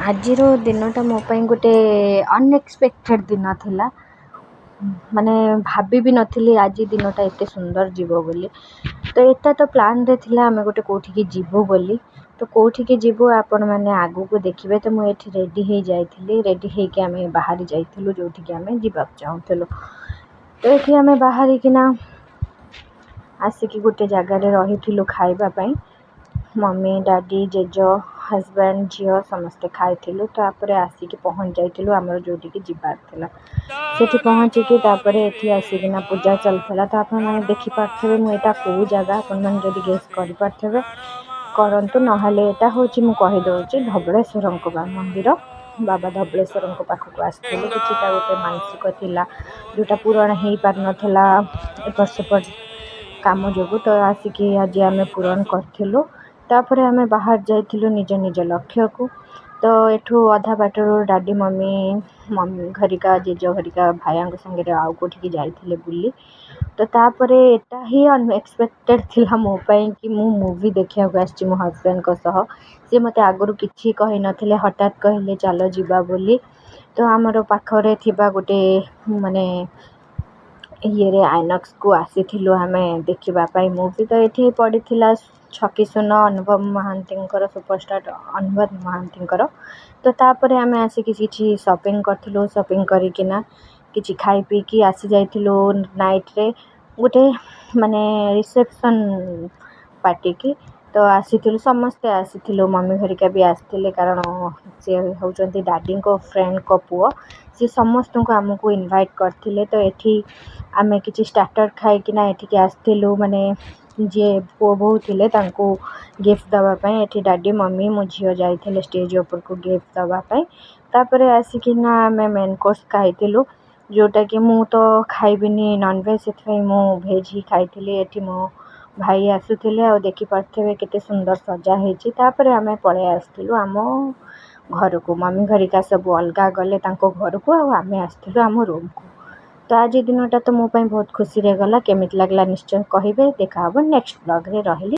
ଆଜିର ଦିନଟା ମୋ ପାଇଁ ଗୋଟେ ଅନଏକ୍ସପେକ୍ଟେଡ଼୍ ଦିନ ଥିଲା। ମାନେ ଭାବି ବି ନଥିଲି ଆଜି ଦିନଟା ଏତେ ସୁନ୍ଦର ଯିବ ବୋଲି। ତ ଏଇଟା ତ ପ୍ଲାନ୍ରେ ଥିଲା ଆମେ ଗୋଟେ କେଉଁଠିକି ଯିବୁ ବୋଲି। ତ କେଉଁଠିକି ଯିବୁ ଆପଣମାନେ ଆଗକୁ ଦେଖିବେ। ତ ମୁଁ ଏଠି ରେଡ଼ି ହେଇଯାଇଥିଲି, ରେଡ଼ି ହେଇକି ଆମେ ବାହାରି ଯାଇଥିଲୁ ଯେଉଁଠିକି ଆମେ ଯିବାକୁ ଚାହୁଁଥିଲୁ। ତ ଏଠି ଆମେ ବାହାରିକିନା ଆସିକି ଗୋଟେ ଜାଗାରେ ରହିଥିଲୁ ଖାଇବା ପାଇଁ। ମମି, ଡାଡ଼ି, ଜେଜ, ହଜବେଣ୍ଡ, ଝିଅ ସମସ୍ତେ ଖାଇଥିଲୁ। ତାପରେ ଆସିକି ପହଞ୍ଚି ଯାଇଥିଲୁ ଆମର ଯେଉଁଠିକି ଯିବାର ଥିଲା। ସେଠି ପହଞ୍ଚିକି ତାପରେ ଏଠି ଆସିକିନା ପୂଜା ଚାଲିଥିଲା। ତ ଆପଣମାନେ ଦେଖିପାରୁଥିବେ ମୁଁ ଏଇଟା କେଉଁ ଜାଗା, ଆପଣମାନେ ଯଦି ଗେସ୍ କରିପାରୁଥିବେ କରନ୍ତୁ, ନହେଲେ ଏଇଟା ହେଉଛି ମୁଁ କହିଦେଉଛି ଧବଳେଶ୍ୱରଙ୍କ ମନ୍ଦିର। ବାବା ଧବଳେଶ୍ୱରଙ୍କ ପାଖକୁ ଆସିଥିଲୁ। କିଛିଟା ଗୋଟେ ମାନସିକ ଥିଲା ଯେଉଁଟା ପୂରଣ ହେଇପାରିନଥିଲା ଏପଟ ସେପଟ କାମ ଯୋଗୁଁ। ତ ଆସିକି ଆଜି ଆମେ ପୂରଣ କରିଥିଲୁ। ତାପରେ ଆମେ ବାହାରି ଯାଇଥିଲୁ ନିଜ ନିଜ ଲକ୍ଷ୍ୟକୁ। ତ ଏଠୁ ଅଧା ବାଟରୁ ଡାଡ଼ି ମମି ଘରିକା, ଜେଜ ଘରିକା ଭାଇଙ୍କ ସାଙ୍ଗରେ ଆଉ କେଉଁଠିକି ଯାଇଥିଲେ ବୁଲି। ତ ତାପରେ ଏଇଟା ହିଁ ଅନଏକ୍ସପେକ୍ଟେଡ଼୍ ଥିଲା ମୋ ପାଇଁ କି ମୁଁ ମୁଭି ଦେଖିବାକୁ ଆସିଛି ମୋ ହଜବେଣ୍ଡଙ୍କ ସହ। ସେ ମୋତେ ଆଗରୁ କିଛି କହିନଥିଲେ, ହଠାତ୍ କହିଲେ ଚାଲ ଯିବା ବୋଲି। ତ ଆମର ପାଖରେ ଥିବା ଗୋଟେ ମାନେ ଇଏରେ ଆଇନକ୍ସକୁ ଆସିଥିଲୁ ଆମେ ଦେଖିବା ପାଇଁ ମୁଭି। ତ ଏଠି ପଡ଼ିଥିଲା ଛକି ଶୂନ ଅନୁଭବ ମହାନ୍ତିଙ୍କର, ସୁପରଷ୍ଟାର ଅନୁଭବ ମହାନ୍ତିଙ୍କର। ତ ତାପରେ ଆମେ ଆସିକି କିଛି ସପିଂ କରିଥିଲୁ। ସପିଂ କରିକିନା କିଛି ଖାଇ ପିଇକି ଆସିଯାଇଥିଲୁ ନାଇଟ୍ରେ ଗୋଟେ ମାନେ ରିସେପସନ୍ ପାର୍ଟିକି। ତ ଆସିଥିଲୁ, ସମସ୍ତେ ଆସିଥିଲୁ, ମମି ଘରିକା ବି ଆସିଥିଲେ କାରଣ ସେ ହେଉଛନ୍ତି ଡାଡ଼ିଙ୍କ ଫ୍ରେଣ୍ଡଙ୍କ ପୁଅ। ସେ ସମସ୍ତଙ୍କୁ ଆମକୁ ଇନଭାଇଟ୍ କରିଥିଲେ। ତ ଏଠି ଆମେ କିଛି ଷ୍ଟାର୍ଟର ଖାଇକିନା ଏଠିକି ଆସିଥିଲୁ, ମାନେ ଯିଏ ପୁଅ ବୋହୂ ଥିଲେ ତାଙ୍କୁ ଗିଫ୍ଟ ଦେବା ପାଇଁ। ଏଠି ଡାଡ଼ି, ମମି, ମୋ ଝିଅ ଯାଇଥିଲେ ଷ୍ଟେଜ୍ ଉପରକୁ ଗିଫ୍ଟ ଦେବା ପାଇଁ। ତାପରେ ଆସିକିନା ଆମେ ମେନ୍ କୋର୍ସ ଖାଇଥିଲୁ, ଯେଉଁଟାକି ମୁଁ ତ ଖାଇବିନି ନନଭେଜ୍, ସେଥିପାଇଁ ମୁଁ ଭେଜ୍ ହିଁ ଖାଇଥିଲି। ଏଠି ମୋ ଭାଇ ଆସୁଥିଲେ, ଆଉ ଦେଖିପାରୁଥିବେ କେତେ ସୁନ୍ଦର ସଜା ହେଇଛି। ତାପରେ ଆମେ ପଳେଇ ଆସିଥିଲୁ ଆମ ଘରକୁ। ମମି ଘରିକା ସବୁ ଅଲଗା ଗଲେ ତାଙ୍କ ଘରକୁ, ଆଉ ଆମେ ଆସିଥିଲୁ ଆମ ରୁମ୍କୁ। ତ ଆଜି ଦିନଟା ତ ମୋ ପାଇଁ ବହୁତ ଖୁସିରେ ଗଲା। କେମିତି ଲାଗିଲା ନିଶ୍ଚୟ କହିବେ। ଦେଖା ହେବ ନେକ୍ସଟ ବ୍ଲଗ୍ରେ। ରହିଲି।